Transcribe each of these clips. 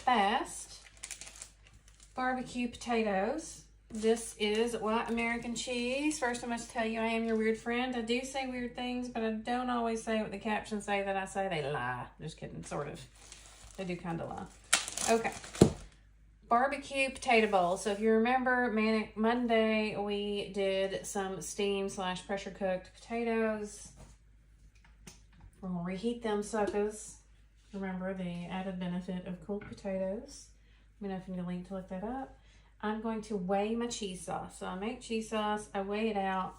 fast. Barbecue potatoes. This is white American cheese. First, I must tell you I am your weird friend. I do say weird things, but I don't always say what the captions say that I say. They lie. Just kidding, sort of. They do kind of lie. Okay. Barbecue potato bowl. So if you remember, Manic Monday, we did some steam / pressure cooked potatoes. We're going to reheat them suckers. Remember the added benefit of cold potatoes. Let me know if you need a link to look that up. I'm going to weigh my cheese sauce. So I make cheese sauce, I weigh it out.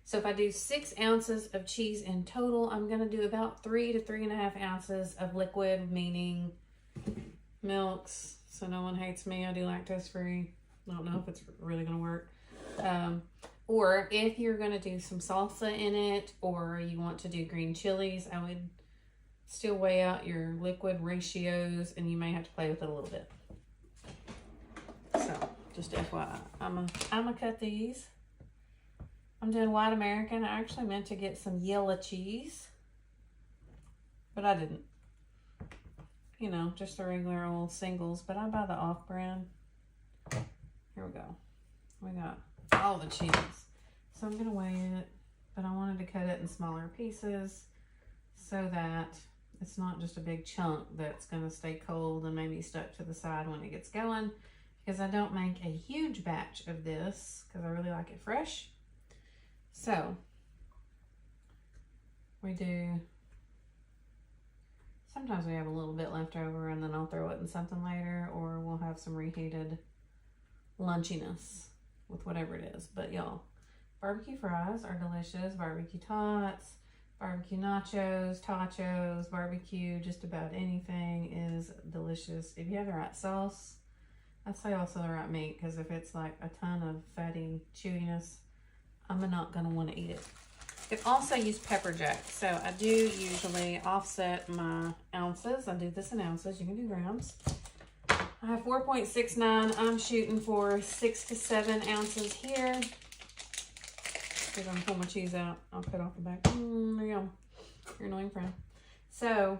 So if I do 6 ounces of cheese in total, I'm going to do about 3 to 3.5 ounces of liquid, meaning milks. So no one hates me. I do lactose free. I don't know if it's really going to work. Or if you're going to do some salsa in it, or you want to do green chilies, I would still weigh out your liquid ratios, and you may have to play with it a little bit. So just FYI, I'm gonna cut these. I'm doing white American. I actually meant to get some yellow cheese, but I didn't. You know, just the regular old singles, but I buy the off-brand. Here we go. We got all the cheese. So I'm gonna weigh it, but I wanted to cut it in smaller pieces so that it's not just a big chunk that's gonna stay cold and maybe stuck to the side when it gets going. Because I don't make a huge batch of this because I really like it fresh. So we do, sometimes we have a little bit left over and then I'll throw it in something later, or we'll have some reheated lunchiness with whatever it is. But y'all, barbecue fries are delicious. Barbecue tots, barbecue nachos, tachos, barbecue, just about anything is delicious. If you have the right sauce, I'd say also the right meat, because if it's like a ton of fatty chewiness, I'm not going to want to eat it. You can also use pepper jack. So I do usually offset my ounces. I do this in ounces. You can do grams. I have 4.69. I'm shooting for 6 to 7 ounces here. I'm going to pull my cheese out. I'll cut off the back. There you go. Your annoying friend. So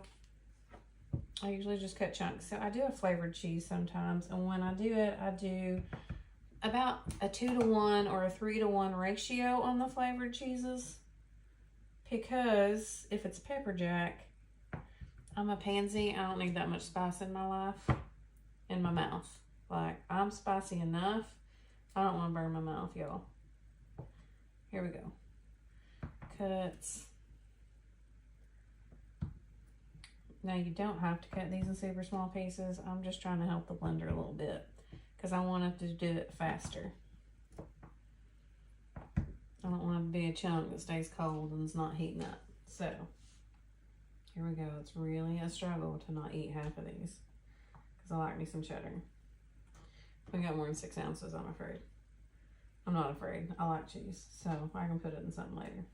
I usually just cut chunks. So I do a flavored cheese sometimes, and when I do it, I do about a 2-to-1 or a 3-to-1 ratio on the flavored cheeses, because if it's pepper jack, I'm a pansy. I don't need that much spice in my life, in my mouth. Like, I'm spicy enough. I don't want to burn my mouth, y'all. Here we go. Cuts. Now, you don't have to cut these in super small pieces. I'm just trying to help the blender a little bit because I want it to do it faster. I don't want it to be a chunk that stays cold and it's not heating up. So, here we go. It's really a struggle to not eat half of these because I like me some cheddar. We got more than 6 ounces, I'm afraid. I'm not afraid. I like cheese, so I can put it in something later.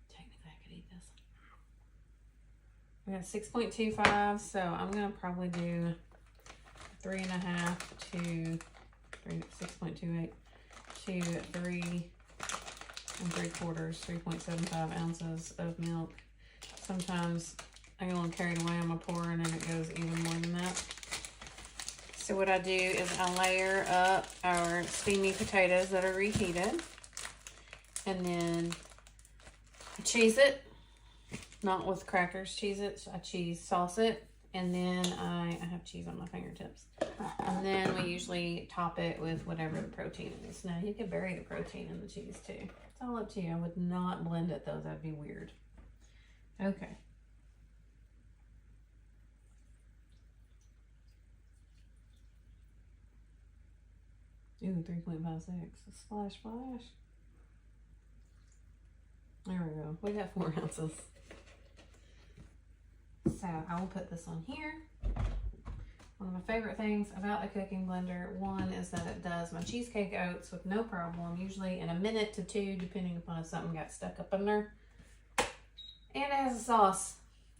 Technically, I could eat this. We got 6.25, so I'm gonna probably do 3.5 to 6.28 to 3 3/4, 3.75 ounces of milk. Sometimes I get a little carried away on my pouring and it goes even more than that. So what I do is I layer up our steamy potatoes that are reheated, and then I cheese it. Not with crackers, cheese it. I cheese sauce it, and then I have cheese on my fingertips. And then we usually top it with whatever the protein is. Now, you could bury the protein in the cheese too. It's all up to you. I would not blend it though. That'd be weird. Okay. Ooh, 3.56. Splash, splash. There we go. We got 4 ounces. So I will put this on here. One of my favorite things about the cooking blender, one, is that it does my cheesecake oats with no problem, usually in a minute to 2, depending upon if something got stuck up in there. And it has a sauce,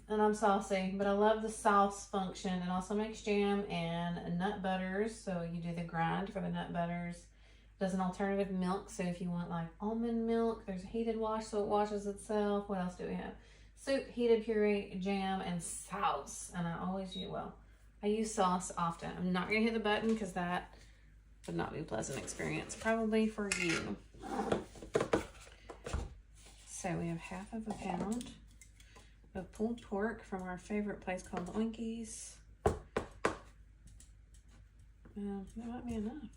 and I'm saucy, but I love the sauce function. It also makes jam and nut butters, so you do the grind for the nut butters. It does an alternative milk, so if you want like almond milk, there's a heated wash, so it washes itself. What else do we have? Soup, heated puree, jam, and sauce. And I always use, well, I use sauce often. I'm not gonna hit the button because that would not be a pleasant experience, probably for you. So we have 1/2 pound of pulled pork from our favorite place called the Oinkies. That might be enough.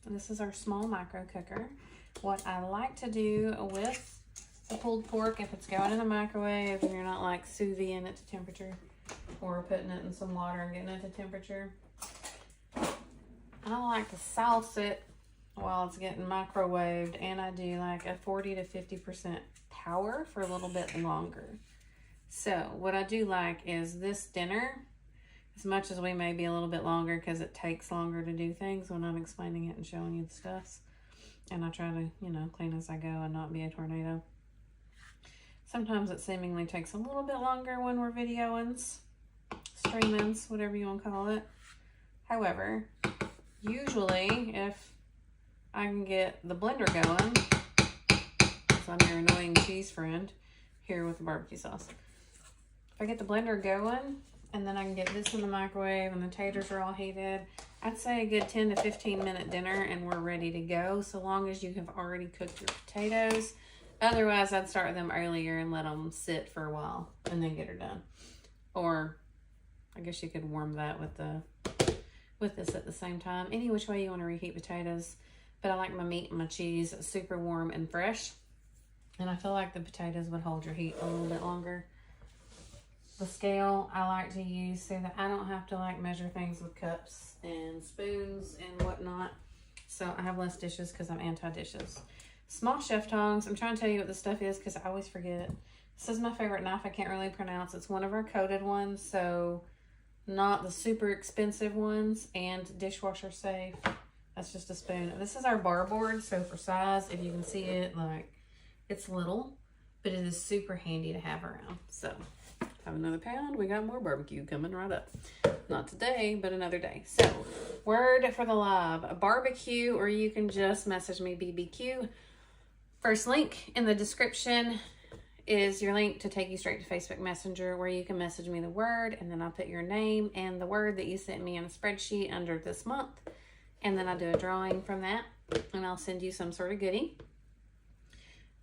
And this is our small micro cooker. What I like to do with the pulled pork, if it's going in the microwave and you're not like sous videing it to temperature or putting it in some water and getting it to temperature, I like to sauce it while it's getting microwaved, and I do like a 40 to 50% power for a little bit longer. So what I do like is this dinner, as much as we may be a little bit longer because it takes longer to do things when I'm explaining it and showing you the stuff. And I try to, you know, clean as I go and not be a tornado. Sometimes it seemingly takes a little bit longer when we're videoing, streaming, whatever you want to call it. However, usually if I can get the blender going, so I'm your annoying cheese friend here with the barbecue sauce. If I get the blender going, and then I can get this in the microwave and the taters are all heated, I'd say a good 10 to 15 minute dinner and we're ready to go, so long as you have already cooked your potatoes. Otherwise, I'd start them earlier and let them sit for a while and then get her done. Or I guess you could warm that with this at the same time. Any which way you want to reheat potatoes. But I like my meat and my cheese super warm and fresh. And I feel like the potatoes would hold your heat a little bit longer. The scale I like to use so that I don't have to like measure things with cups and spoons and whatnot. So I have less dishes because I'm anti-dishes. Small chef tongs. I'm trying to tell you what this stuff is because I always forget. This is my favorite knife. I can't really pronounce. It's one of our coated ones, so not the super expensive ones, and dishwasher safe. That's just a spoon. This is our bar board, so for size, if you can see it, like, it's little, but it is super handy to have around. So have another pound. We got more barbecue coming right up. Not today, but another day. So word for the live, barbecue, or you can just message me BBQ. First link in the description is your link to take you straight to Facebook Messenger, where you can message me the word, and then I'll put your name and the word that you sent me in a spreadsheet under this month, and then I'll do a drawing from that, and I'll send you some sort of goodie.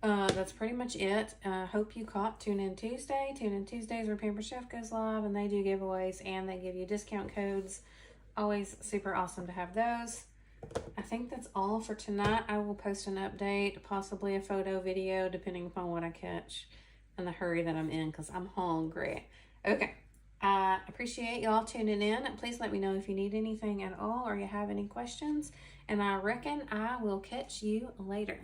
That's pretty much it. Hope you caught Tune In Tuesday. Tune In Tuesdays where Pampered Chef goes live, and they do giveaways and they give you discount codes. Always super awesome to have those. I think that's all for tonight. I will post an update, possibly a photo video, depending upon what I catch and the hurry that I'm in, because I'm hungry. Okay. I appreciate y'all tuning in. Please let me know if you need anything at all or you have any questions. And I reckon I will catch you later.